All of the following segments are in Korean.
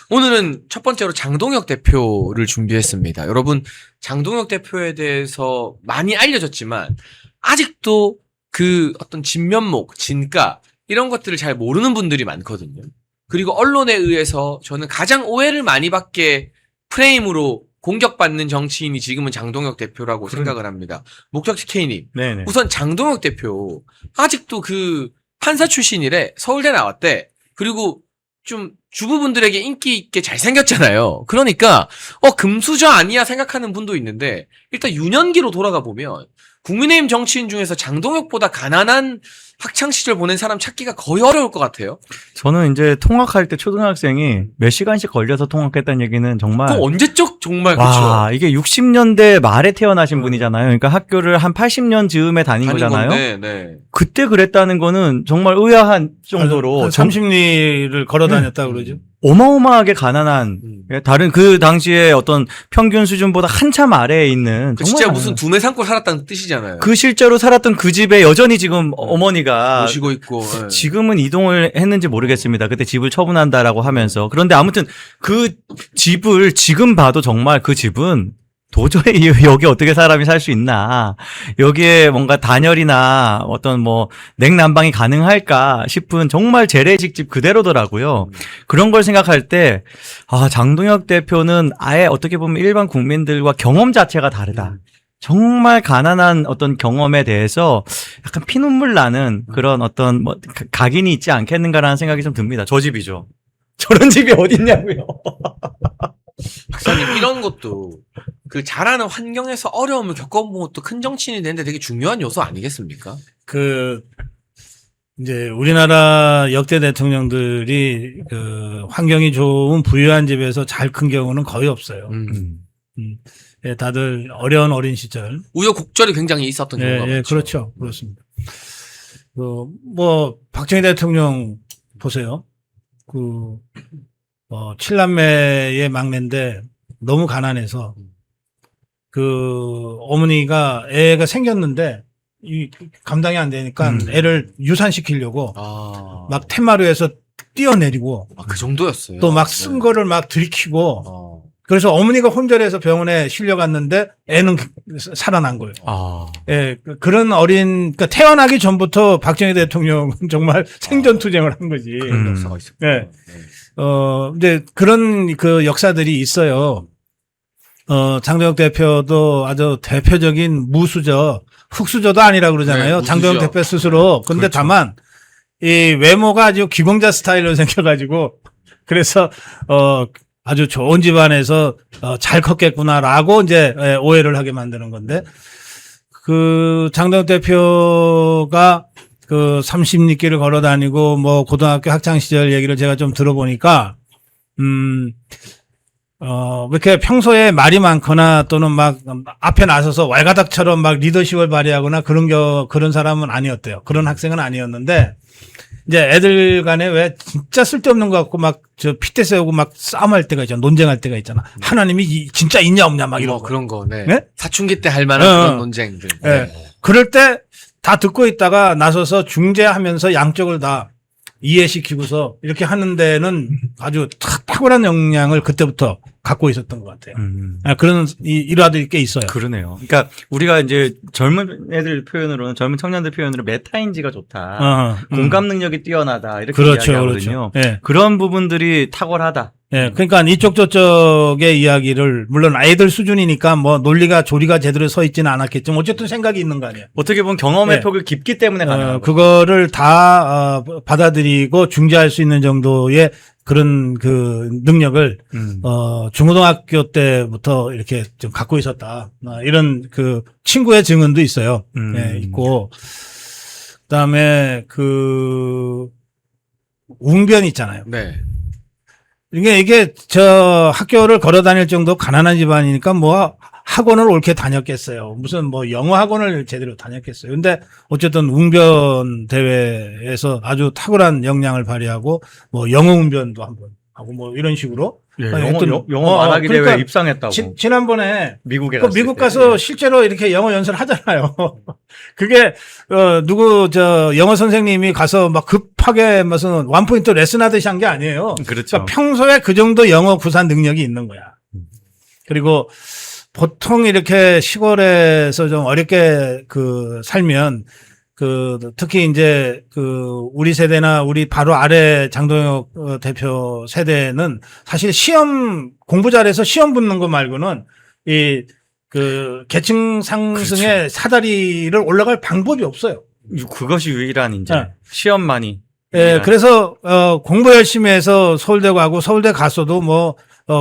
오늘은 첫 번째로 장동혁 대표를 준비했습니다. 여러분, 장동혁 대표에 대해서 많이 알려졌지만 아직도 그 어떤 진면목, 진가 이런 것들을 잘 모르는 분들이 많거든요. 그리고 언론에 의해서 저는 가장 오해를 많이 받게 프레임으로 공격받는 정치인이 지금은 장동혁 대표라고 생각을 합니다. 목적지 K님, 네네. 우선 장동혁 대표 아직도 그 판사 출신이래. 서울대 나왔대. 그리고 좀 주부분들에게 인기 있게 잘생겼잖아요. 그러니까 금수저 아니야 생각하는 분도 있는데 일단 유년기로 돌아가 보면 국민의힘 정치인 중에서 장동혁보다 가난한 학창시절 보낸 사람 찾기가 거의 어려울 것 같아요. 저는 이제 통학할 때 초등학생이 몇 시간씩 걸려서 통학했다는 얘기는 정말. 그럼 언제적 정말 와, 그쵸. 이게 60년대 말에 태어나신 분이잖아요. 그러니까 학교를 한 80년 즈음에 다닌 거잖아요. 건데, 네. 그때 그랬다는 거는 정말 의아한 정도로 한 30리를 걸어 다녔다 그러죠. 어마어마하게 가난한 다른 그 당시에 어떤 평균 수준보다 한참 아래에 있는 그 정말 진짜 가난한. 무슨 두뇌 삼고 살았다는 뜻이잖아요. 그 실제로 살았던 그 집에 여전히 지금 어머니가 모시고 있고. 네. 지금은 이동을 했는지 모르겠습니다. 그때 집을 처분한다라고 하면서. 그런데 아무튼 그 집을 지금 봐도 정말 그 집은 도저히 여기 어떻게 사람이 살 수 있나. 여기에 뭔가 단열이나 어떤 뭐 냉난방이 가능할까 싶은 정말 재래식 집 그대로더라고요. 그런 걸 생각할 때, 장동혁 대표는 아예 어떻게 보면 일반 국민들과 경험 자체가 다르다. 정말 가난한 어떤 경험에 대해서 약간 피눈물 나는 그런 어떤 뭐 각인이 있지 않겠는가라는 생각이 좀 듭니다. 저 집이죠. 저런 집이 어딨냐고요. 박사님, 이런 것도 그 자라는 환경에서 어려움을 겪어본 것도 큰 정치인이 되는데 되게 중요한 요소 아니겠습니까? 이제 우리나라 역대 대통령들이 그 환경이 좋은 부유한 집에서 잘 큰 경우는 거의 없어요. 예, 다들 어린 시절. 우여곡절이 굉장히 있었던 경우가 많죠. 예, 그렇죠. 그렇습니다. 박정희 대통령 보세요. 칠남매의 막내인데 너무 가난해서 어머니가 애가 생겼는데 감당이 안 되니까 애를 유산시키려고 막 텐마루에서 뛰어내리고 그 정도였어요. 또 막 쓴 거를 막 들이키고 그래서 어머니가 혼절해서 병원에 실려갔는데 애는 살아난 거예요. 예, 그런 그러니까 태어나기 전부터 박정희 대통령은 정말 생존투쟁을 한 거지. 그런 역사가 있었고. 네. 이제 그런 그 역사들이 있어요. 장동혁 대표도 아주 대표적인 무수저, 흑수저도 아니라 그러잖아요. 네, 장동혁 대표 스스로. 근데 그렇죠. 다만, 이 외모가 아주 기공자 스타일로 생겨가지고, 그래서, 아주 좋은 집안에서, 잘 컸겠구나라고 이제 오해를 하게 만드는 건데, 장동혁 대표가 30리길을 걸어 다니고, 고등학교 학창시절 얘기를 제가 좀 들어보니까, 이렇게 평소에 말이 많거나 또는 막 앞에 나서서 왈가닥처럼 막 리더십을 발휘하거나 그런 사람은 아니었대요. 그런 학생은 아니었는데, 이제 애들 간에 왜 진짜 쓸데없는 거 갖고 막 핏대 세우고 막 싸움할 때가 있잖아. 논쟁할 때가 있잖아. 하나님이 진짜 있냐 없냐 막 이런 거. 그런 거, 네. 네? 사춘기 때 할 만한 그런 논쟁들. 네. 그럴 때 다 듣고 있다가 나서서 중재하면서 양쪽을 다 이해시키고서 이렇게 하는 데는 아주 탁월한 역량을 그때부터 갖고 있었던 것 같아요. 그런 일화들이 꽤 있어요. 그러네요. 그러니까 우리가 이제 젊은 애들 표현으로는 젊은 청년들 표현으로 메타인지가 좋다. 공감 능력이 뛰어나다. 이렇게 그렇죠, 이야기하거든요. 그렇죠. 네. 그런 부분들이 탁월하다. 예, 그러니까 이쪽 저쪽의 이야기를 물론 아이들 수준이니까 뭐 논리가 조리가 제대로 서 있지는 않았겠지만 어쨌든 생각이 있는 거 아니에요. 어떻게 보면 경험의 네. 폭이 깊기 때문에 가능한 거죠. 그거를 다 받아들이고 중재할 수 있는 정도의 그런 그 능력을 중고등학교 때부터 이렇게 좀 갖고 있었다. 이런 그 친구의 증언도 있어요. 예, 있고 그다음에 웅변 있잖아요. 네. 이게 학교를 걸어 다닐 정도 가난한 집안이니까 학원을 옳게 다녔겠어요. 무슨 영어 학원을 제대로 다녔겠어요. 근데 어쨌든 웅변 대회에서 아주 탁월한 역량을 발휘하고 영어 웅변도 한번 하고 뭐 이런 식으로. 예, 아니, 영어, 하여튼, 영어 말하기 대회 그러니까 입상했다고. 지난번에 미국에 그 갔을 미국 때. 가서 예. 실제로 이렇게 영어 연설을 하잖아요. 그게 누구 영어 선생님이 가서 막 급하게 무슨 원포인트 레슨 하듯이 한 게 아니에요. 그렇죠. 그러니까 평소에 그 정도 영어 구사 능력이 있는 거야. 그리고 보통 이렇게 시골에서 좀 어렵게 살면 특히 이제 우리 세대나 우리 바로 아래 장동혁 대표 세대는 사실 공부 잘해서 시험 붙는 거 말고는 계층 상승의 그렇죠. 사다리를 올라갈 방법이 없어요. 그것이 유일한 이제 네. 시험만이. 예, 유일한. 그래서 공부 열심히 해서 서울대 가고 서울대 갔어도 뭐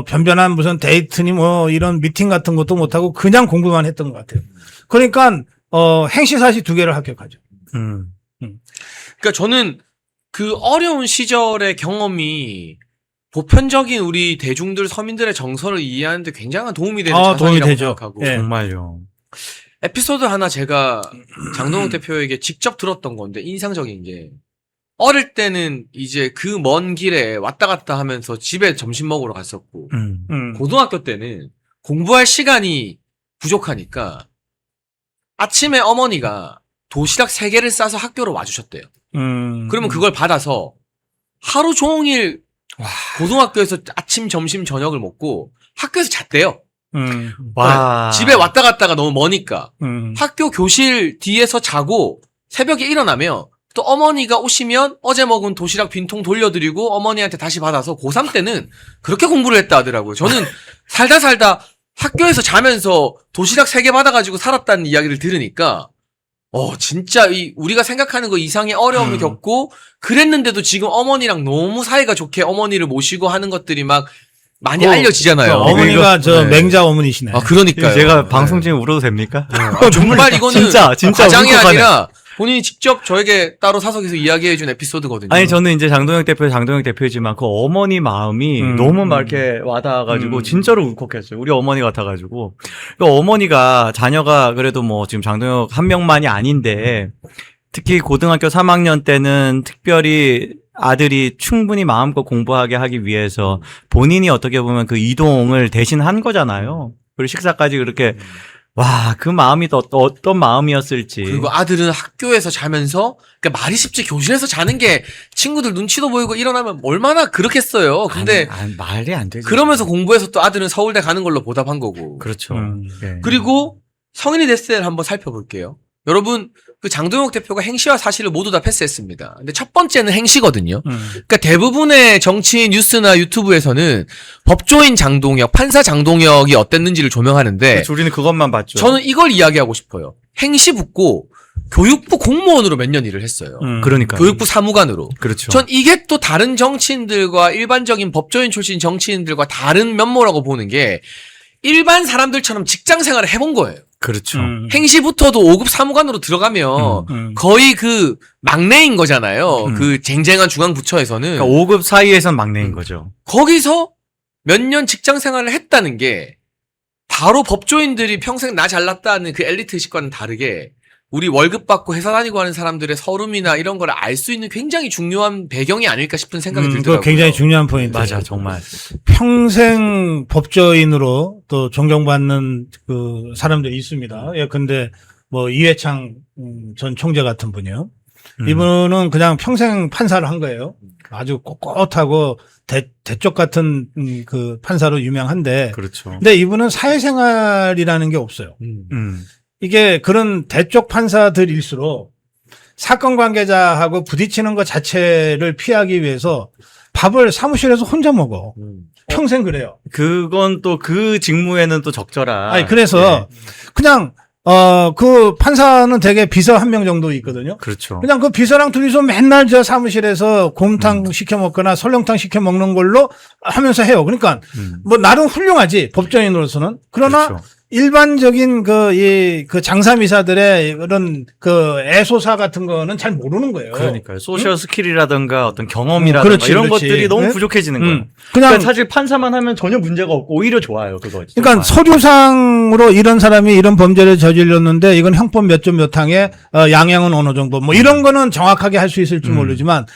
변변한 무슨 데이트니 뭐 이런 미팅 같은 것도 못 하고 그냥 공부만 했던 것 같아요. 그러니까 행시사시 2개를 합격하죠. 그러니까 저는 그 어려운 시절의 경험이 보편적인 우리 대중들 서민들의 정서를 이해하는데 굉장한 도움이 되는 도움이 자산이라고 되죠. 생각하고 예. 정말요. 에피소드 하나 제가 장동욱 대표에게 직접 들었던 건데 인상적인 게 어릴 때는 이제 그 먼 길에 왔다 갔다 하면서 집에 점심 먹으러 갔었고 고등학교 때는 공부할 시간이 부족하니까 아침에 어머니가 도시락 3개를 싸서 학교로 와주셨대요. 그러면 그걸 받아서 하루 종일 고등학교에서 아침, 점심, 저녁을 먹고 학교에서 잤대요. 와. 집에 왔다 갔다가 너무 머니까 학교 교실 뒤에서 자고 새벽에 일어나면 또 어머니가 오시면 어제 먹은 도시락 빈통 돌려드리고 어머니한테 다시 받아서 고3 때는 그렇게 공부를 했다 하더라고요. 저는 살다 학교에서 자면서 도시락 3개 받아가지고 살았다는 이야기를 들으니까 진짜 우리가 생각하는 거 이상의 어려움을 겪고 그랬는데도 지금 어머니랑 너무 사이가 좋게 어머니를 모시고 하는 것들이 막 많이 알려지잖아요. 어머니가 네. 맹자 어머니시네. 그러니까요. 제가 방송 중에 울어도 됩니까? 정말 이거는 진짜 과장이 울컥하네. 아니라 본인이 직접 저에게 따로 사석에서 이야기해준 에피소드거든요. 아니 저는 이제 장동혁 대표지만 그 어머니 마음이 너무 막 이렇게 와닿아가지고 진짜로 울컥했어요. 우리 어머니 같아가지고 그 어머니가 자녀가 그래도 뭐 지금 장동혁 한 명만이 아닌데 특히 고등학교 3학년 때는 특별히 아들이 충분히 마음껏 공부하게 하기 위해서 본인이 어떻게 보면 그 이동을 대신 한 거잖아요. 그리고 식사까지 그렇게 와, 그 마음이 또 어떤 마음이었을지. 그리고 아들은 학교에서 자면서, 그러니까 말이 쉽지 교실에서 자는 게 친구들 눈치도 보이고 일어나면 얼마나 그렇겠어요. 근데 말이 안 되지. 그러면서 공부해서 또 아들은 서울대 가는 걸로 보답한 거고. 그렇죠. 네. 그리고 성인이 됐을 때를 한번 살펴볼게요. 여러분, 그 장동혁 대표가 행시와 사실을 모두 다 패스했습니다. 근데 첫 번째는 행시거든요. 그러니까 대부분의 정치 뉴스나 유튜브에서는 법조인 장동혁, 판사 장동혁이 어땠는지를 조명하는데 그렇죠. 우리는 그것만 봤죠. 저는 이걸 이야기하고 싶어요. 행시 붙고 교육부 공무원으로 몇 년 일을 했어요. 그러니까 교육부 사무관으로. 그렇죠. 전 이게 또 다른 정치인들과 일반적인 법조인 출신 정치인들과 다른 면모라고 보는 게 일반 사람들처럼 직장 생활을 해본 거예요. 그렇죠. 행시부터도 5급 사무관으로 들어가면 거의 그 막내인 거잖아요. 그 쟁쟁한 중앙부처에서는. 그러니까 5급 사이에선 막내인 거죠. 거기서 몇 년 직장 생활을 했다는 게 바로 법조인들이 평생 나 잘났다는 그 엘리트 의식과는 다르게 우리 월급 받고 회사 다니고 하는 사람들의 서름이나 이런 걸 알 수 있는 굉장히 중요한 배경이 아닐까 싶은 생각이 들더라고요. 그거 굉장히 중요한 포인트. 맞아, 정말. 평생 법조인으로 또 존경받는 그 사람들이 있습니다. 예, 근데 뭐 이회창 전 총재 같은 분이요. 이분은 그냥 평생 판사를 한 거예요. 아주 꼿꼿하고 대쪽 같은 그 판사로 유명한데. 그렇죠. 근데 이분은 사회생활이라는 게 없어요. 이게 그런 대쪽 판사들일수록 사건 관계자하고 부딪히는 것 자체를 피하기 위해서 밥을 사무실에서 혼자 먹어. 평생 그래요. 그건 또 그 직무에는 또 적절한. 아니, 그래서 그냥, 그 판사는 대개 비서 1명 정도 있거든요. 그렇죠. 그냥 그 비서랑 둘이서 맨날 저 사무실에서 곰탕 시켜 먹거나 설렁탕 시켜 먹는 걸로 하면서 해요. 그러니까 뭐 나름 훌륭하지, 법조인으로서는. 그러나 그렇죠. 일반적인 그 장사미사들의 그런 그 애소사 같은 거는 잘 모르는 거예요. 그러니까요. 소셜 스킬이라든가 어떤 경험이라든가 그렇지, 이런 그렇지. 것들이 너무 네? 부족해지는 거예요. 그냥 그러니까 사실 판사만 하면 전혀 문제가 없고 오히려 좋아요. 그거. 그러니까 서류상으로 이런 사람이 이런 범죄를 저질렀는데 이건 형법 몇 점 몇 항에 양형은 어느 정도 뭐 이런 거는 정확하게 할 수 있을지 모르지만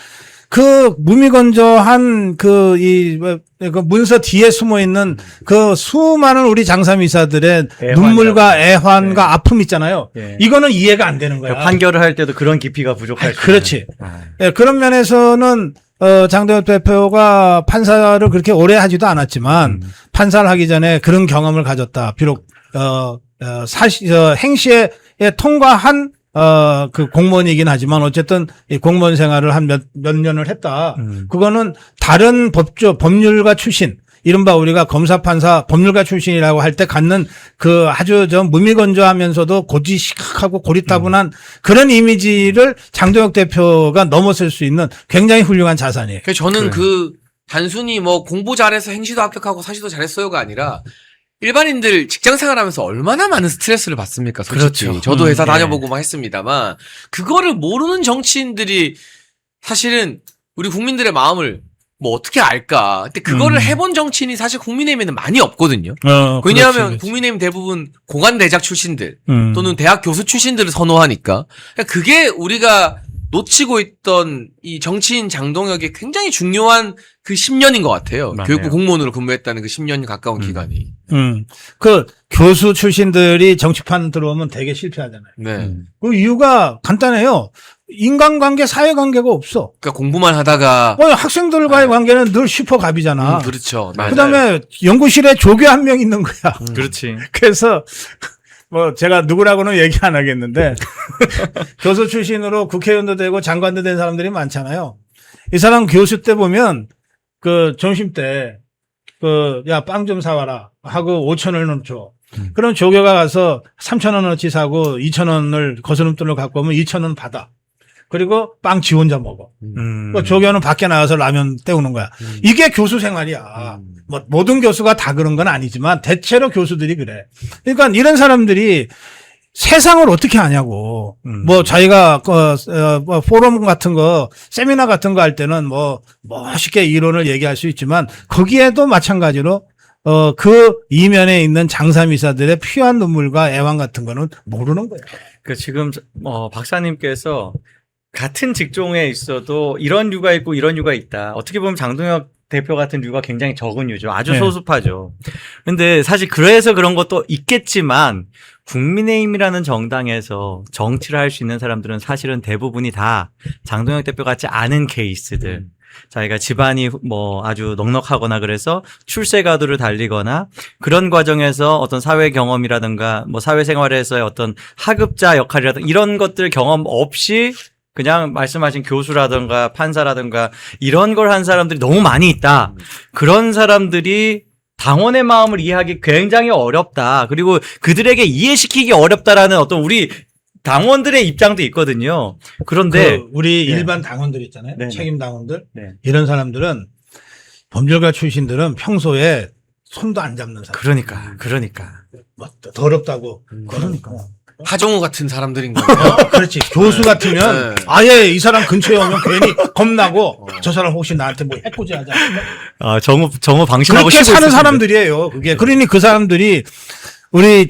그 무미건조한 그 문서 뒤에 숨어 있는 그 수많은 우리 장사미사들의 눈물과 애환과 아픔 있잖아요. 예. 이거는 이해가 안 되는 거야. 판결을 할 때도 그런 깊이가 부족할 수 그렇지. 있는. 예, 그런 면에서는 장동혁 대표가 판사를 그렇게 오래 하지도 않았지만 판사를 하기 전에 그런 경험을 가졌다. 비록 행시에 통과한 그 공무원이긴 하지만 어쨌든 이 공무원 생활을 한 몇 년을 했다. 그거는 다른 법률가 출신, 이른바 우리가 검사, 판사, 법률가 출신이라고 할 때 갖는 그 아주 무미건조하면서도 고지식하고 고리타분한 그런 이미지를 장동혁 대표가 넘어설 수 있는 굉장히 훌륭한 자산이에요. 그래서 저는 그 단순히 뭐 공부 잘해서 행시도 합격하고 사시도 잘했어요가 아니라 일반인들 직장 생활하면서 얼마나 많은 스트레스를 받습니까? 솔직히. 그렇죠. 저도 회사 예. 다녀보고 막 했습니다만 그거를 모르는 정치인들이 사실은 우리 국민들의 마음을 뭐 어떻게 알까? 근데 그거를 해본 정치인이 사실 국민의힘에는 많이 없거든요. 왜냐하면 그렇지. 국민의힘 대부분 공안대작 출신들 음. 또는 대학 교수 출신들을 선호하니까 그게 우리가 놓치고 있던 이 정치인 장동혁의 굉장히 중요한 그 10년인 것 같아요. 맞네요. 교육부 공무원으로 근무했다는 그 10년 가까운 기간이. 그 교수 출신들이 정치판 들어오면 되게 실패하잖아요. 네. 그 이유가 간단해요. 인간관계, 사회관계가 없어. 그러니까 공부만 하다가 학생들과의 관계는 늘 슈퍼갑이잖아. 그렇죠. 그다음에 연구실에 조교 한 명 있는 거야. 그렇지. 그래서 뭐 제가 누구라고는 얘기 안 하겠는데 교수 출신으로 국회의원도 되고 장관도 된 사람들이 많잖아요. 이 사람 교수 때 보면 그 점심 때 그 야 빵 좀 사와라 하고 5,000원을 줘. 그럼 조교가 가서 3,000원어치 사고 2,000원을 거스름돈을 갖고 오면 2,000원 받아. 그리고 빵 지 혼자 먹어. 그 조교는 밖에 나가서 라면 때우는 거야. 이게 교수 생활이야. 뭐 모든 교수가 다 그런 건 아니지만 대체로 교수들이 그래. 그러니까 이런 사람들이 세상을 어떻게 아냐고. 뭐 자기가 뭐 포럼 같은 거, 세미나 같은 거 할 때는 뭐 멋있게 이론을 얘기할 수 있지만 거기에도 마찬가지로 그 이면에 있는 장사미사들의 피한 눈물과 애환 같은 거는 모르는 거예요. 그 지금 박사님께서 같은 직종에 있어도 이런 류가 있고 이런 류가 있다. 어떻게 보면 장동혁 대표 같은 류가 굉장히 적은 류죠. 아주 네. 소수파죠. 근데 사실 그래서 그런 것도 있겠지만 국민의힘이라는 정당에서 정치를 할 수 있는 사람들은 사실은 대부분이 다 장동혁 대표 같지 않은 케이스들. 자기가 집안이 뭐 아주 넉넉하거나 그래서 출세가도를 달리거나 그런 과정에서 어떤 사회 경험이라든가 뭐 사회생활에서의 어떤 하급자 역할이라든가 이런 것들 경험 없이 그냥 말씀하신 교수라든가 판사라든가 이런 걸 한 사람들이 너무 많이 있다. 그런 사람들이 당원의 마음을 이해하기 굉장히 어렵다. 그리고 그들에게 이해시키기 어렵다라는 어떤 우리 당원들의 입장도 있거든요. 그런데 그 우리 네. 일반 당원들 있잖아요. 네네. 책임 당원들. 네. 이런 사람들은 법률가 출신들은 평소에 손도 안 잡는 사람. 그러니까. 뭐 더럽다고. 그러니까. 하정우 같은 사람들인 거예요. 그렇지. 교수 같으면 네. 아예 이 사람 근처에 오면 괜히 겁나고 저 사람 혹시 나한테 뭐 해코지 하지 않을까? 아, 정우 방심하고 그렇게 쉬고 사는 있었는데. 사람들이에요. 그게. 그러니 그 사람들이 우리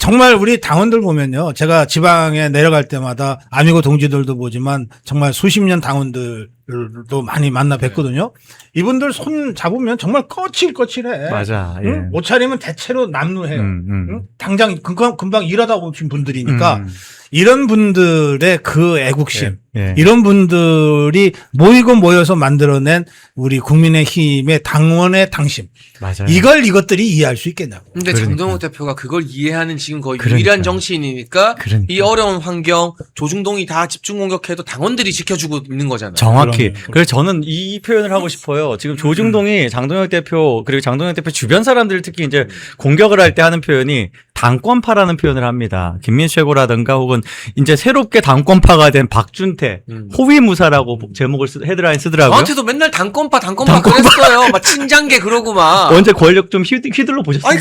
당원들 보면요. 제가 지방에 내려갈 때마다 아미고 동지들도 보지만 정말 수십 년 당원들도 많이 만나 뵙거든요. 이분들 손 잡으면 정말 거칠거칠해. 맞아. 예. 응? 옷차림은 대체로 남루해요. 응? 당장 금방 일하다 오신 분들이니까 이런 분들의 그 애국심, 예. 이런 분들이 모여서 만들어낸 우리 국민의힘의 당원의 당심. 맞아요. 이것들이 이해할 수 있겠냐고. 근데 그러니까. 장동혁 대표가 그걸 이해하는 지금 거의 그러니까. 유일한 정치인이니까 그러니까. 이 어려운 환경 조중동이 다 집중 공격해도 당원들이 지켜주고 있는 거잖아요. 정확히. 그럼요. 그래서 저는 이 표현을 하고 싶어요. 지금 조중동이 장동혁 대표 그리고 장동혁 대표 주변 사람들 특히 이제 공격을 할 때 하는 표현이 당권파라는 표현을 합니다. 김민수 최고라든가 혹은 이제 새롭게 당권파가 된 박준태 호위무사라고 제목을 헤드라인 쓰더라고요. 저한테도 맨날 당권파 그랬어요. 막 친장계 그러고 막. 언제 권력 좀 휘둘러 보셨어요? 아니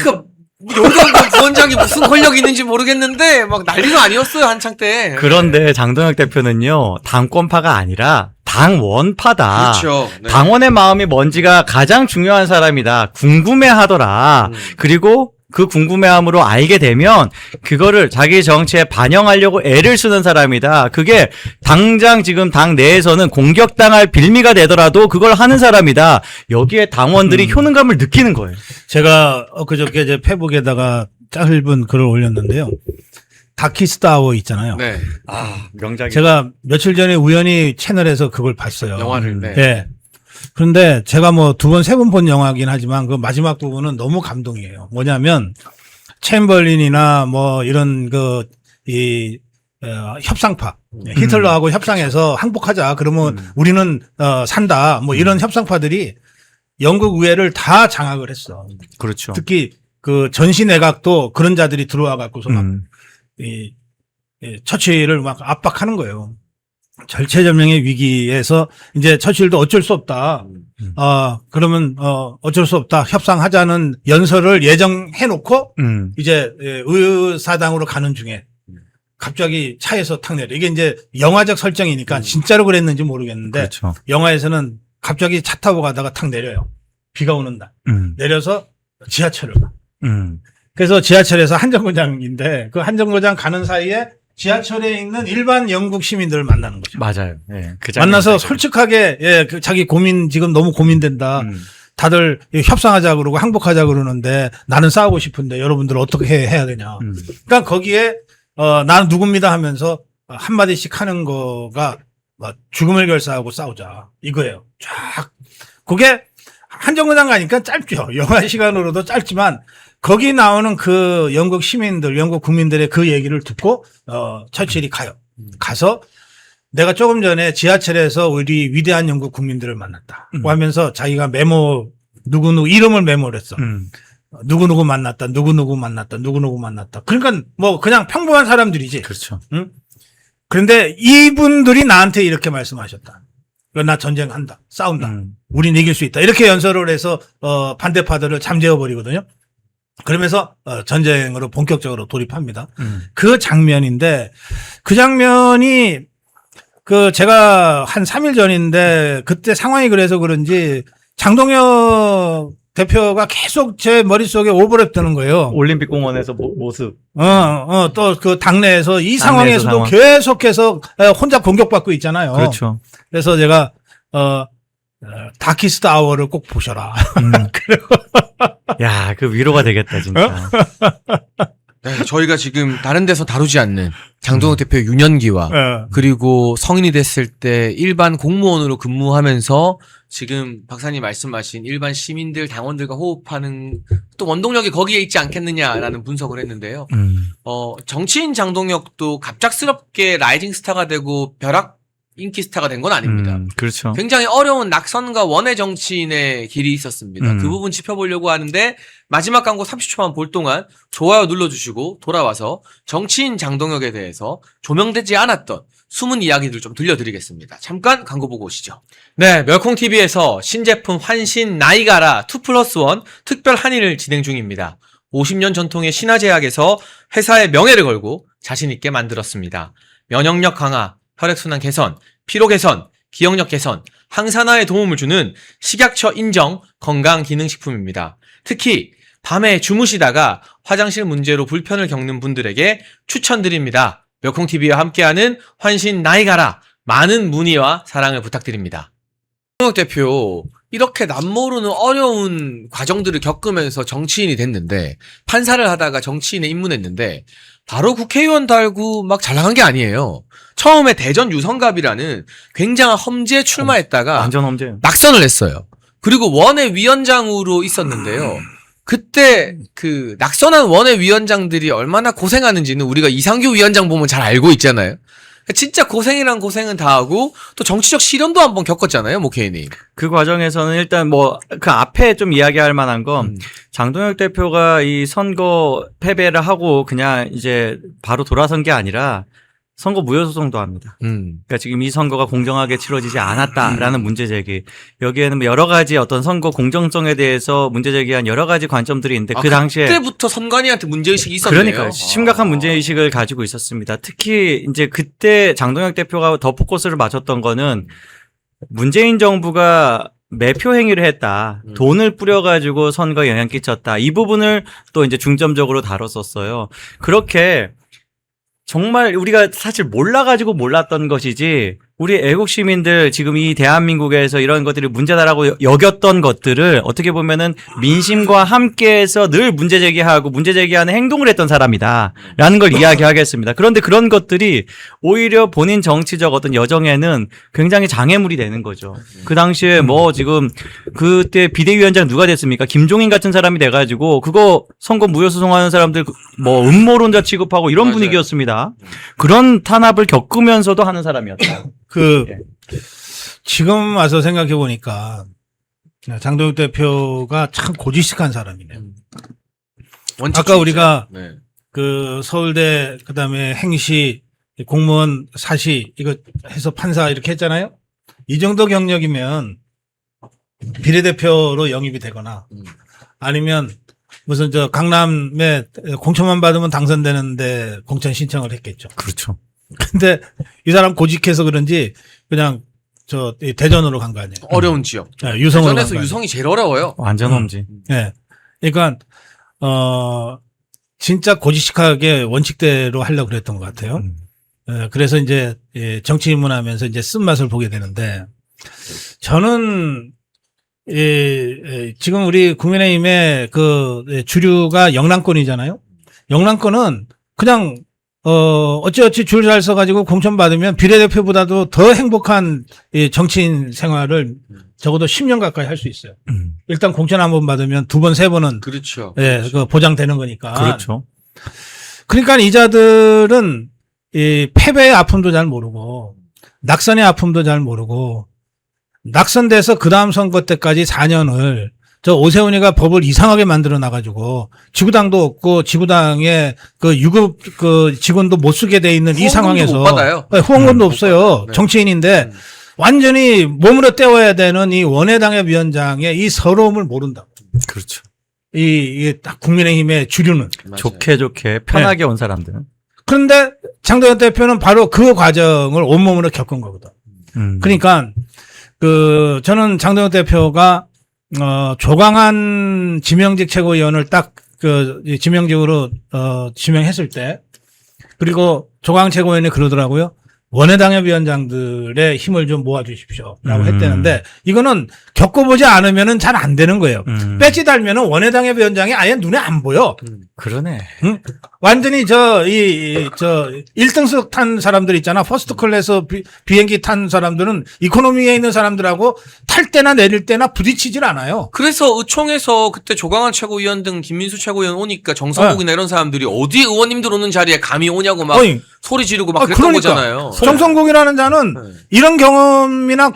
용병군 부원장이 무슨 권력이 있는지 모르겠는데 막 난리도 아니었어요 한창 때. 그런데 장동혁 대표는요 당권파가 아니라 당원파다. 그렇죠. 네. 당원의 마음이 뭔지가 가장 중요한 사람이다. 궁금해하더라. 그리고 그 궁금해함으로 알게 되면 그거를 자기 정치에 반영하려고 애를 쓰는 사람이다. 그게 당장 지금 당 내에서는 공격당할 빌미가 되더라도 그걸 하는 사람이다. 여기에 당원들이 효능감을 느끼는 거예요. 제가 엊그저께 이제 페북에다가 짧은 글을 올렸는데요. 다키스타워 있잖아요. 네. 명작이. 제가 며칠 전에 우연히 채널에서 그걸 봤어요. 영화를. 네. 예. 그런데 제가 뭐 2번, 3번 본 영화긴 하지만 그 마지막 부분은 너무 감동이에요. 뭐냐면 챔벌린이나 뭐 이런 협상파. 히틀러하고 협상해서 항복하자. 그러면 우리는 산다. 뭐 이런 협상파들이 영국 의회를 다 장악을 했어. 그렇죠. 특히 그 전시 내각도 그런 자들이 들어와 갖고서 막 처칠을 막 압박하는 거예요. 절체절명의 위기에서 이제 처칠도 어쩔 수 없다. 그러면 어쩔 수 없다. 협상하자는 연설을 예정해 놓고 이제 의사당으로 가는 중에 갑자기 차에서 탁 내려. 이게 이제 영화적 설정이니까 진짜로 그랬는지 모르겠는데 그렇죠. 영화에서는 갑자기 차 타고 가다가 탁 내려요. 비가 오는 날. 내려서 지하철을 가. 그래서 지하철에서 한정거장인데 그 한정거장 가는 사이에 지하철에 있는 일반 영국 시민들을 만나는 거죠. 맞아요. 예. 만나서 솔직하게 그 자기 고민 지금 너무 고민된다. 다들 협상하자 그러고 항복하자 그러는데 나는 싸우고 싶은데 여러분들 어떻게 해야 되냐. 그러니까 거기에 나는 누굽니다 하면서 한마디씩 하는 거가 죽음을 결사하고 싸우자 이거예요. 쫙. 그게 한정거장 가니까 짧죠. 영화 시간으로도 짧지만 거기 나오는 그 영국 시민들, 영국 국민들의 그 얘기를 듣고 처칠이 가요. 가서 내가 조금 전에 지하철에서 우리 위대한 영국 국민들을 만났다. 하면서 자기가 메모 누구누구 이름을 메모를 했어. 누구누구 만났다. 누구누구 만났다. 누구누구 만났다. 그러니까 뭐 그냥 평범한 사람들이지. 그렇죠. 응? 그런데 이분들이 나한테 이렇게 말씀하셨다. 나 전쟁한다. 싸운다. 우린 이길 수 있다. 이렇게 연설을 해서 반대파들을 잠재워 버리거든요. 그러면서 전쟁으로 본격적으로 돌입합니다. 그 장면인데 그 장면이 그 제가 한 3일 전인데 그때 상황이 그래서 그런지 장동혁 대표가 계속 제 머릿속에 오버랩 되는 거예요. 올림픽 공원에서 모습. 또 그 당내에서 이 당내에서 상황에서도 상황. 계속해서 혼자 공격받고 있잖아요. 그렇죠. 그래서 제가 다키스트 아워를 꼭 보셔라. 야, 그 위로가 되겠다, 진짜. 네, 저희가 지금 다른 데서 다루지 않는 장동혁 대표의 유년기와 그리고 성인이 됐을 때 일반 공무원으로 근무하면서 지금 박사님 말씀하신 일반 시민들, 당원들과 호흡하는 또 원동력이 거기에 있지 않겠느냐라는 분석을 했는데요. 정치인 장동혁도 갑작스럽게 라이징 스타가 되고 벼락 인기 스타가 된 건 아닙니다. 그렇죠. 굉장히 어려운 낙선과 원의 정치인의 길이 있었습니다. 그 부분 짚어보려고 하는데 마지막 광고 30초만 볼 동안 좋아요 눌러주시고 돌아와서 정치인 장동혁에 대해서 조명되지 않았던 숨은 이야기들 좀 들려드리겠습니다. 잠깐 광고 보고 오시죠. 네, 멸콩TV에서 신제품 환신 나이가라 2+1 특별 한일을 진행 중입니다. 50년 전통의 신화제약에서 회사의 명예를 걸고 자신있게 만들었습니다. 면역력 강화, 혈액순환 개선, 피로 개선, 기억력 개선, 항산화에 도움을 주는 식약처 인정 건강기능식품입니다. 특히 밤에 주무시다가 화장실 문제로 불편을 겪는 분들에게 추천드립니다. 멸콩TV와 함께하는 환신 나이가라 많은 문의와 사랑을 부탁드립니다. 장동혁 대표 이렇게 남모르는 어려운 과정들을 겪으면서 정치인이 됐는데 판사를 하다가 정치인에 입문했는데 바로 국회의원 달고 막 잘 나간 게 아니에요. 처음에 대전 유성갑이라는 굉장한 험지에 출마했다가 완전 험지예요. 낙선을 했어요. 그리고 원외 위원장으로 있었는데요. 그때 그 낙선한 원외 위원장들이 얼마나 고생하는지는 우리가 이상규 위원장 보면 잘 알고 있잖아요. 진짜 고생이란 고생은 다 하고 또 정치적 시련도 한번 겪었잖아요, 모케이님. 그 과정에서는 일단 뭐 그 앞에 좀 이야기할 만한 건 장동혁 대표가 이 선거 패배를 하고 그냥 이제 바로 돌아선 게 아니라 선거 무효소송도 합니다. 그러니까 지금 이 선거가 공정하게 치러지지 않았다라는 문제 제기. 여기에는 뭐 여러 가지 어떤 선거 공정성에 대해서 문제 제기한 여러 가지 관점들이 있는데 그 당시에 그때부터 선관위한테 문제의식이 있었네요. 그러니까 심각한 문제의식을 가지고 있었습니다. 특히 이제 그때 장동혁 대표가 더 포커스를 맞췄던 거는 문재인 정부가 매표 행위를 했다. 음. 돈을 뿌려가지고 선거에 영향 끼쳤다. 이 부분을 또 이제 중점적으로 다뤘었어요. 그렇게 정말 우리가 사실 몰라가지고 몰랐던 것이지, 우리 애국 시민들 지금 이 대한민국에서 이런 것들이 문제다라고 여겼던 것들을 어떻게 보면은 민심과 함께해서 늘 문제 제기하고 문제 제기하는 행동을 했던 사람이다라는 걸 이야기하겠습니다. 그런데 그런 것들이 오히려 본인 정치적 어떤 여정에는 굉장히 장애물이 되는 거죠. 그 당시에 뭐 지금 그때 비대위원장 누가 됐습니까? 김종인 같은 사람이 돼가지고 그거 선거 무효소송하는 사람들 뭐 음모론자 취급하고 이런 맞아요. 분위기였습니다. 그런 탄압을 겪으면서도 하는 사람이었다. 예. 지금 와서 생각해 보니까 장동혁 대표가 참 고지식한 사람이네요. 아까 우리가 네. 그 서울대 그다음에 행시 공무원 사시 이거 해서 판사 이렇게 했잖아요. 이 정도 경력이면 비례대표로 영입이 되거나 아니면 무슨 저 강남에 공천만 받으면 당선되는데 공천 신청을 했겠죠. 그렇죠. 근데 이 사람 고직해서 그런지 그냥 저 대전으로 간 거 아니에요. 어려운 지역. 네, 유성으로 간 대전에서 거 아니에요. 유성이 제일 어려워요. 완전 험지. 예. 그러니까 진짜 고지식하게 원칙대로 하려고 그랬던 것 같아요. 그래서 이제 정치 입문하면서 이제 쓴맛을 보게 되는데 저는 지금 우리 국민의힘의 그 주류가 영남권이잖아요. 영남권은 그냥 어찌어찌 줄 잘 서가지고 공천 받으면 비례대표보다도 더 행복한 이 정치인 생활을 적어도 10년 가까이 할 수 있어요. 일단 공천 한 번 받으면 두 번, 세 번은 그렇죠. 그 보장되는 거니까. 그렇죠. 그러니까 이 자들은 이 패배의 아픔도 잘 모르고 낙선의 아픔도 잘 모르고 낙선돼서 그 다음 선거 때까지 4년을 저 오세훈이가 법을 이상하게 만들어 놔가지고 지구당도 없고 지구당에 그 유급 그 직원도 못 쓰게 돼 있는 이 후원금도 상황에서 못 받아요. 네, 후원금도 없어요. 네. 정치인인데 완전히 몸으로 때워야 되는 이 원외당협 위원장의 이 서러움을 모른다. 그렇죠. 이게 딱 국민의힘의 주류는. 맞아요. 좋게 편하게 온 사람들은. 그런데 장동혁 대표는 바로 그 과정을 온몸으로 겪은 거거든. 그러니까 그 저는 장동혁 대표가 조광한 지명직 최고위원을 딱 그 지명직으로 지명했을 때 그리고 조광 최고위원이 그러더라고요. 원외당협 위원장들의 힘을 좀 모아주십시오라고 했다는데 이거는 겪어보지 않으면은 잘 안 되는 거예요. 배지 달면은 원외당협 위원장이 아예 눈에 안 보여. 그러네. 응? 완전히 저 1등석 탄 사람들 있잖아. 퍼스트 클래스 비행기 탄 사람들은 이코노미에 있는 사람들하고 탈 때나 내릴 때나 부딪히질 않아요. 그래서 의총에서 그때 조광한 최고위원 등 김민수 최고위원 오니까 정성국이나 이런 사람들이 어디 의원님들 오는 자리에 감히 오냐고 막 어이, 소리 지르고 막 그랬던 그러니까. 거잖아요. 정성국이라는 자는 네. 이런 경험이나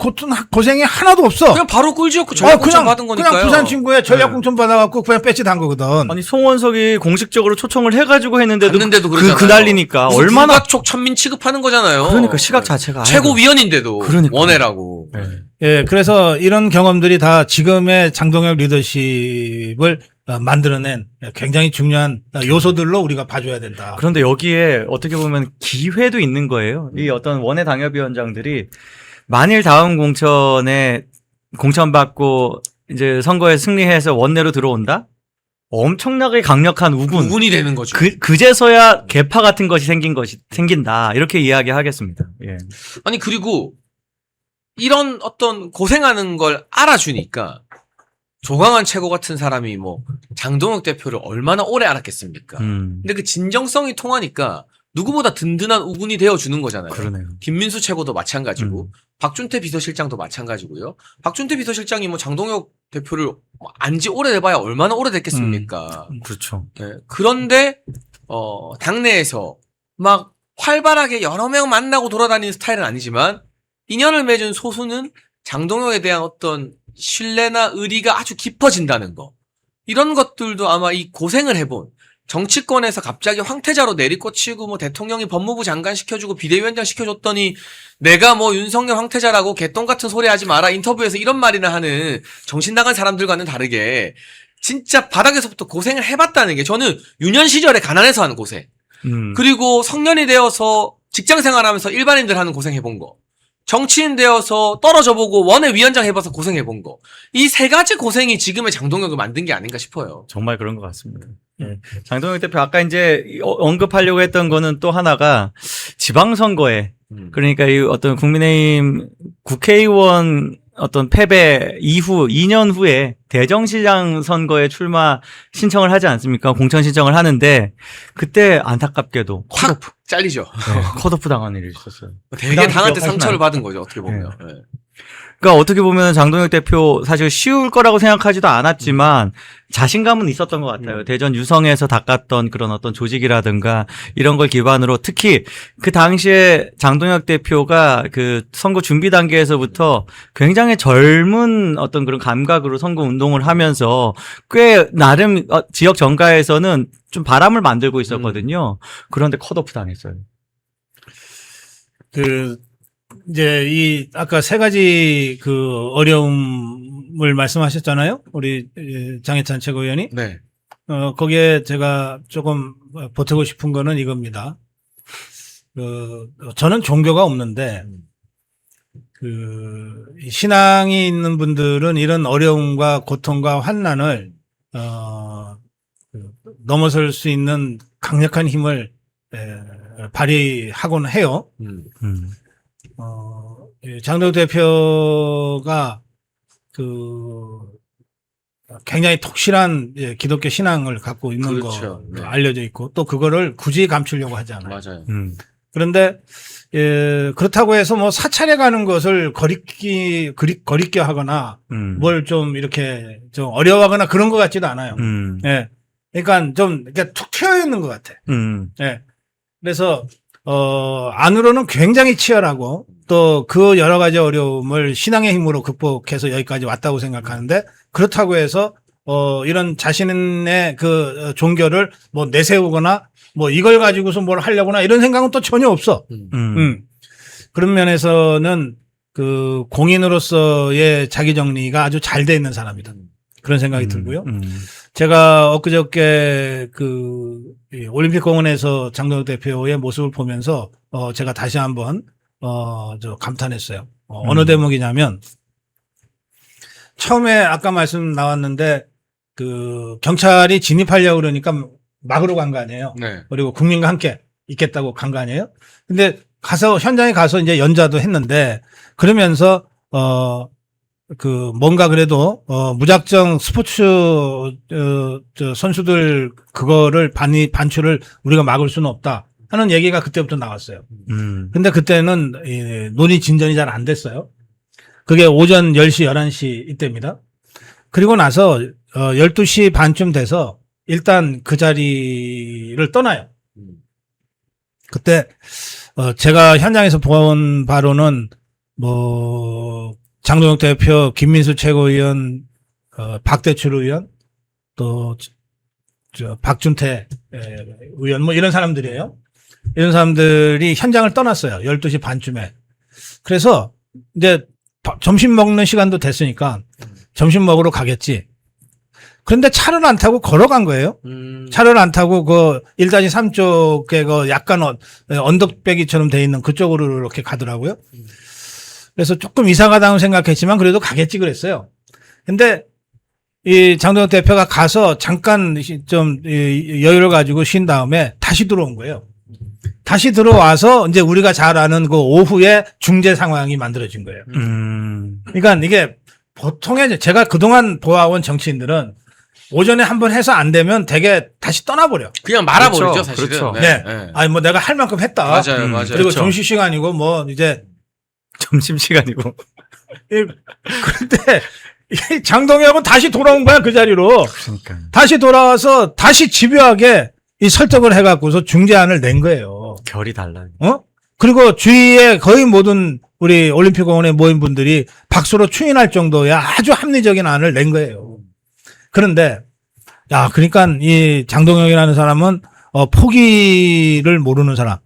고생이 하나도 없어. 그냥 바로 꿀지었고 전략 공천 받은 거니까요. 그냥 부산 친구에 전략 네. 공천 받아갖고 그냥 배치 단 거거든. 아니 송원석이 공식적으로 초청을 해가지고 했는데도 갔는데도 그러잖아요. 그 난리니까 무슨 얼마나 불가촉 천민 취급하는 거잖아요. 그러니까 시각 자체가 아예 최고위원인데도 그러니까. 원해라고. 네. 예, 그래서 이런 경험들이 다 지금의 장동혁 리더십을 만들어낸 굉장히 중요한 요소들로 우리가 봐줘야 된다. 그런데 여기에 어떻게 보면 기회도 있는 거예요. 이 어떤 원외 당협위원장들이 만일 다음 공천에 공천받고 이제 선거에 승리해서 원내로 들어온다? 엄청나게 강력한 우군이 되는 거죠. 그제서야 개파 같은 것이 생긴다. 이렇게 이야기하겠습니다. 예. 아니 그리고 이런 어떤 고생하는 걸 알아주니까 조광한 최고 같은 사람이 뭐 장동혁 대표를 얼마나 오래 알았겠습니까? 근데 그 진정성이 통하니까 누구보다 든든한 우군이 되어주는 거잖아요. 그러네요. 김민수 최고도 마찬가지고 박준태 비서실장도 마찬가지고요. 박준태 비서실장이 뭐 장동혁 대표를 안지 오래돼봐야 얼마나 오래됐겠습니까? 그렇죠. 네. 그런데 당내에서 막 활발하게 여러 명 만나고 돌아다니는 스타일은 아니지만 인연을 맺은 소수는 장동혁에 대한 어떤 신뢰나 의리가 아주 깊어진다는 거. 이런 것들도 아마 이 고생을 해본 정치권에서 갑자기 황태자로 내리꽂히고 뭐 대통령이 법무부 장관 시켜주고 비대위원장 시켜줬더니 내가 뭐 윤석열 황태자라고 개똥 같은 소리 하지 마라 인터뷰에서 이런 말이나 하는 정신 나간 사람들과는 다르게 진짜 바닥에서부터 고생을 해봤다는 게 저는 유년 시절에 가난해서 하는 고생 그리고 성년이 되어서 직장 생활하면서 일반인들 하는 고생 해본 거 정치인 되어서 떨어져 보고 원외위원장 해봐서 고생해본 거. 이 세 가지 고생이 지금의 장동혁을 만든 게 아닌가 싶어요. 정말 그런 것 같습니다. 예. 장동혁 대표 아까 이제 언급하려고 했던 거는 또 하나가 지방선거에 그러니까 이 어떤 국민의힘 국회의원 어떤 패배 이후 2년 후에 대정시장 선거에 출마 신청을 하지 않습니까? 공천 신청을 하는데 그때 안타깝게도 확 잘리죠. 네, 컷오프 당한 일이 있었어요. 되게 당시 당한테 기억하시나요? 상처를 받은 거죠. 어떻게 보면. 네. 그러니까 어떻게 보면 장동혁 대표 사실 쉬울 거라고 생각하지도 않았지만 자신감은 있었던 것 같아요. 대전 유성에서 닦았던 그런 어떤 조직이라든가 이런 걸 기반으로 특히 그 당시에 장동혁 대표가 그 선거 준비 단계에서부터 굉장히 젊은 어떤 그런 감각으로 선거 운동을 하면서 꽤 나름 지역 정가에서는 좀 바람을 만들고 있었거든요. 그런데 컷오프 당했어요. 이제 아까 세 가지 그 어려움을 말씀하셨잖아요. 우리 장해찬 최고위원이. 네. 거기에 제가 조금 보태고 싶은 거는 이겁니다. 저는 종교가 없는데, 이 신앙이 있는 분들은 이런 어려움과 고통과 환난을, 넘어설 수 있는 강력한 힘을 발휘하곤 해요. 장동혁 대표가 굉장히 독실한 기독교 신앙을 갖고 있는 그렇죠. 거 네. 알려져 있고 또 그거를 굳이 감추려고 하지 않아요. 맞아요. 그런데 그렇다고 해서 뭐 사찰에 가는 것을 거리끼 하거나 뭘 좀 이렇게 좀 어려워하거나 그런 것 같지도 않아요. 예. 그러니까 좀 이렇게 툭 튀어 있는 것 같아. 예. 그래서 안으로는 굉장히 치열하고 또 그 여러 가지 어려움을 신앙의 힘으로 극복해서 여기까지 왔다고 생각하는데 그렇다고 해서 이런 자신의 그 종교를 뭐 내세우거나 뭐 이걸 가지고서 뭘 하려거나 이런 생각은 또 전혀 없어. 그런 면에서는 그 공인으로서의 자기 정리가 아주 잘 돼 있는 사람이다. 그런 생각이 들고요. 제가 엊그저께 이 올림픽 공원에서 장동혁 대표의 모습을 보면서 제가 다시 한번 감탄했어요. 어느 대목이냐면 처음에 아까 말씀 나왔는데 그 경찰이 진입하려고 그러니까 막으러 간 거 아니에요. 네. 그리고 국민과 함께 있겠다고 간 거 아니에요. 근데 현장에 가서 이제 연좌도 했는데 그러면서 뭔가 그래도 무작정 스포츠 선수들 그거를 반출을 우리가 막을 수는 없다 하는 얘기가 그때부터 나왔어요. 근데 그때는 논의 진전이 잘 안 됐어요. 그게 오전 10시, 11시 이때입니다. 그리고 나서 12시 반쯤 돼서 일단 그 자리를 떠나요. 그때 제가 현장에서 본 바로는 장동혁 대표, 김민수 최고위원, 박대출 의원, 또 박준태 의원 뭐 이런 사람들이에요. 이런 사람들이 현장을 떠났어요. 12시 반쯤에. 그래서 이제 점심 먹는 시간도 됐으니까 점심 먹으러 가겠지. 그런데 차를 안 타고 걸어간 거예요. 차를 안 타고 1-3 쪽에 약간 언덕배기처럼 돼 있는 그쪽으로 이렇게 가더라고요. 그래서 조금 이상하다고 생각했지만 그래도 가겠지 그랬어요. 근데 이 장동혁 대표가 가서 잠깐 좀 여유를 가지고 쉰 다음에 다시 들어온 거예요. 다시 들어와서 이제 우리가 잘 아는 그 오후에 중재 상황이 만들어진 거예요. 그러니까 이게 보통의 제가 그동안 보아온 정치인들은 오전에 한번 해서 안 되면 되게 다시 떠나버려. 그냥 말아버리죠, 그렇죠. 사실은. 그렇죠. 네. 네. 아니 뭐 내가 할 만큼 했다. 맞아요, 맞아요. 그리고 그렇죠. 점심시간이고 뭐 이제 점심시간이고. 그런데 이 장동혁은 다시 돌아온 거야 그 자리로. 그러니까. 다시 돌아와서 다시 집요하게 이 설득을 해갖고서 중재안을 낸 거예요. 결이 달라요. 그리고 주위에 거의 모든 우리 올림픽공원에 모인 분들이 박수로 추인할 정도의 아주 합리적인 안을 낸 거예요. 그런데 그러니까 이 장동혁이라는 사람은 포기를 모르는 사람,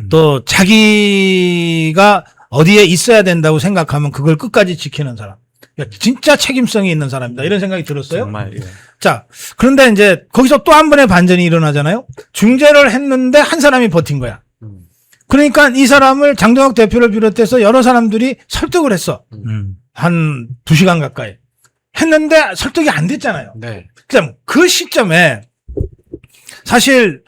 또 자기가 어디에 있어야 된다고 생각하면 그걸 끝까지 지키는 사람. 그러니까 진짜 책임성이 있는 사람이다. 이런 생각이 들었어요. 정말. 예. 자, 그런데 이제 거기서 또 한 번의 반전이 일어나잖아요. 중재를 했는데 한 사람이 버틴 거야. 그러니까 이 사람을 장동혁 대표를 비롯해서 여러 사람들이 설득을 했어. 한 2시간 가까이. 했는데 설득이 안 됐잖아요. 네. 그럼 그 시점에 사실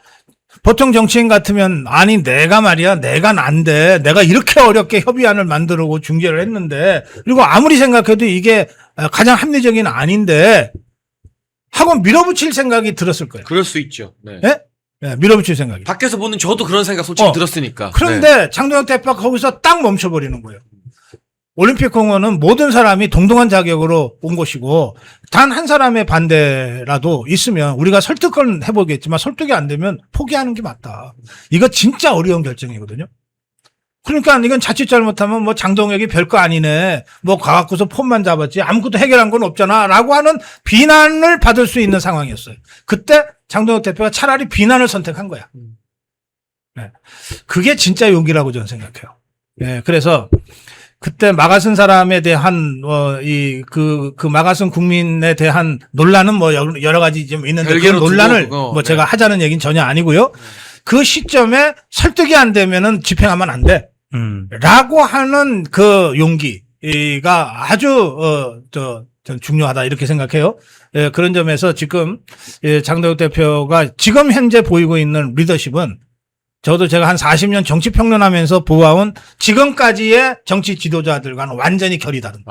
보통 정치인 같으면 아니 내가 말이야 내가 난데 내가 이렇게 어렵게 협의안을 만들고 중재를 했는데 그리고 아무리 생각해도 이게 가장 합리적인 아닌데 하고 밀어붙일 생각이 들었을 거예요. 그럴 수 있죠. 네. 예? 네, 밀어붙일 생각이. 밖에서 보는 저도 그런 생각 솔직히 들었으니까. 그런데 장동혁 대표가 거기서 딱 멈춰버리는 거예요. 올림픽 공원은 모든 사람이 동등한 자격으로 온 곳이고 단 한 사람의 반대라도 있으면 우리가 설득은 해보겠지만 설득이 안 되면 포기하는 게 맞다. 이거 진짜 어려운 결정이거든요. 그러니까 이건 자칫 잘못하면 뭐 장동혁이 별거 아니네. 뭐 가갖고서 폰만 잡았지 아무것도 해결한 건 없잖아. 라고 하는 비난을 받을 수 있는 상황이었어요. 그때 장동혁 대표가 차라리 비난을 선택한 거야. 네. 그게 진짜 용기라고 저는 생각해요. 네. 그래서 그때 막아선 사람에 대한 그 막아선 국민에 대한 논란은 뭐 여러 가지 좀 있는데 그 논란을 뭐 제가 하자는 얘기는 전혀 아니고요. 그 시점에 설득이 안 되면은 집행하면 안 돼. 라고 하는 그 용기가 아주 전 중요하다 이렇게 생각해요. 예, 그런 점에서 지금 장동혁 대표가 지금 현재 보이고 있는 리더십은 저도 제가 한 40년 정치 평론하면서 보아온 지금까지의 정치 지도자들과는 완전히 결이 다른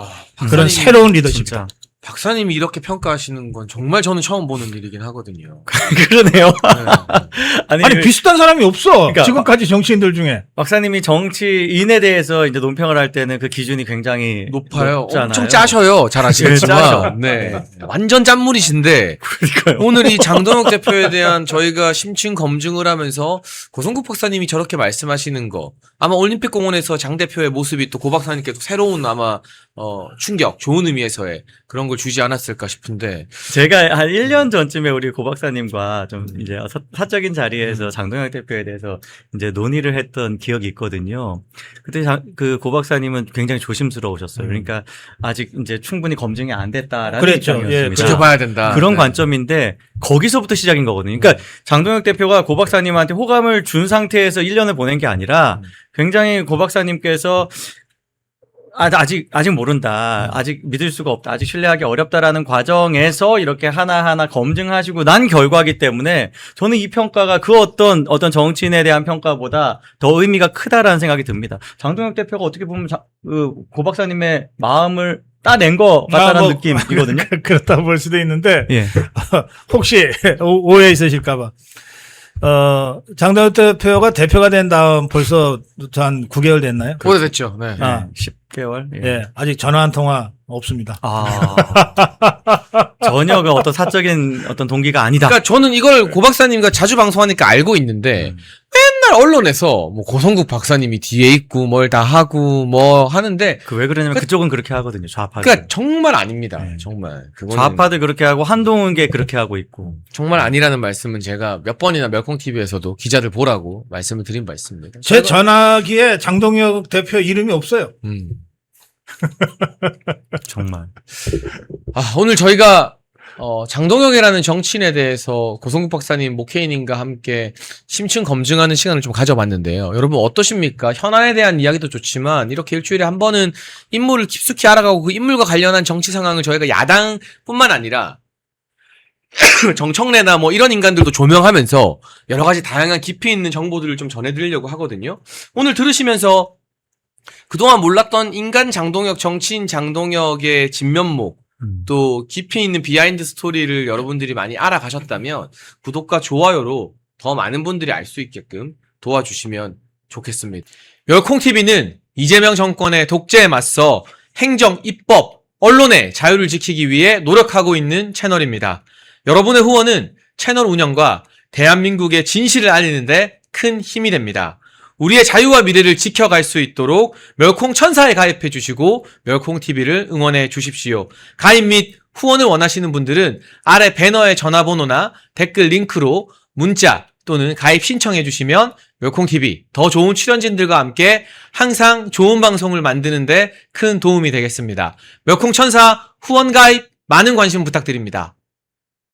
그런 새로운 리더십이다. 박사님이 이렇게 평가하시는 건 정말 저는 처음 보는 일이긴 하거든요. 그러네요. 네. 아니 비슷한 사람이 없어. 그러니까 지금까지 정치인들 중에. 박사님이 정치인에 대해서 이제 논평을 할 때는 그 기준이 굉장히 높아요. 높잖아요. 엄청 짜셔요. 잘 아시겠지만. 네. 완전 짠물이신데. 그러니까요. 오늘 이 장동혁 대표에 대한 저희가 심층 검증을 하면서 고성국 박사님이 저렇게 말씀하시는 거 아마 올림픽 공원에서 장 대표의 모습이 또 고 박사님께도 새로운 아마 충격, 좋은 의미에서의 그런 걸 주지 않았을까 싶은데 제가 한 1년 전쯤에 우리 고 박사님과 좀 이제 사적인 자리에서 장동혁 대표에 대해서 이제 논의를 했던 기억이 있거든요. 그때 그 고 박사님은 굉장히 조심스러우셨어요. 그러니까 아직 이제 충분히 검증이 안 됐다라는 그랬죠. 입장이었습니다. 예, 지켜봐야 된다. 그런 네. 관점인데 거기서부터 시작인 거거든요. 그러니까 장동혁 대표가 고 박사님한테 호감을 준 상태에서 1년을 보낸 게 아니라 굉장히 고 박사님께서 아직 모른다. 아직 믿을 수가 없다. 아직 신뢰하기 어렵다라는 과정에서 이렇게 하나하나 검증하시고 난 결과이기 때문에 저는 이 평가가 그 어떤 정치인에 대한 평가보다 더 의미가 크다라는 생각이 듭니다. 장동혁 대표가 어떻게 보면 고 박사님의 마음을 따낸 것 같다는 느낌이거든요. 그렇다고 볼 수도 있는데 예. 혹시 오해 있으실까봐. 장동혁 대표가 된 다음 벌써 한 9개월 됐나요? 오래됐죠. 네. 아, 10개월. 예. 예, 아직 전화 한 통화 없습니다. 전혀 그 어떤 사적인 어떤 동기가 아니다. 그러니까 저는 이걸 고 박사님과 자주 방송하니까 알고 있는데 맨날 언론에서 뭐 고성국 박사님이 뒤에 있고 뭘 다 하고 뭐 하는데 왜 그러냐면 그쪽은 그렇게 하거든요. 좌파들. 그러니까 정말 아닙니다. 네. 정말 그거는 좌파들 그렇게 하고 한동훈계 그렇게 하고 있고. 정말 아니라는 말씀은 제가 몇 번이나 멸콩 TV에서도 기자들 보라고 말씀을 드린 바 있습니다. 제 전화기에 장동혁 대표 이름이 없어요. 정말. 오늘 저희가 장동혁이라는 정치인에 대해서 고성국 박사님, 목회인님과 함께 심층 검증하는 시간을 좀 가져봤는데요. 여러분 어떠십니까? 현안에 대한 이야기도 좋지만 이렇게 일주일에 한 번은 인물을 깊숙이 알아가고 그 인물과 관련한 정치 상황을 저희가 야당뿐만 아니라 정청래나 뭐 이런 인간들도 조명하면서 여러 가지 다양한 깊이 있는 정보들을 좀 전해드리려고 하거든요. 오늘 들으시면서 그동안 몰랐던 인간 장동혁, 정치인 장동혁의 진면목, 또 깊이 있는 비하인드 스토리를 여러분들이 많이 알아가셨다면 구독과 좋아요로 더 많은 분들이 알 수 있게끔 도와주시면 좋겠습니다. 멸콩TV는 이재명 정권의 독재에 맞서 행정, 입법, 언론의 자유를 지키기 위해 노력하고 있는 채널입니다. 여러분의 후원은 채널 운영과 대한민국의 진실을 알리는 데 큰 힘이 됩니다. 우리의 자유와 미래를 지켜갈 수 있도록 멸콩 천사에 가입해 주시고 멸콩TV를 응원해 주십시오. 가입 및 후원을 원하시는 분들은 아래 배너의 전화번호나 댓글 링크로 문자 또는 가입 신청해 주시면 멸콩TV 더 좋은 출연진들과 함께 항상 좋은 방송을 만드는 데 큰 도움이 되겠습니다. 멸콩 천사 후원 가입 많은 관심 부탁드립니다.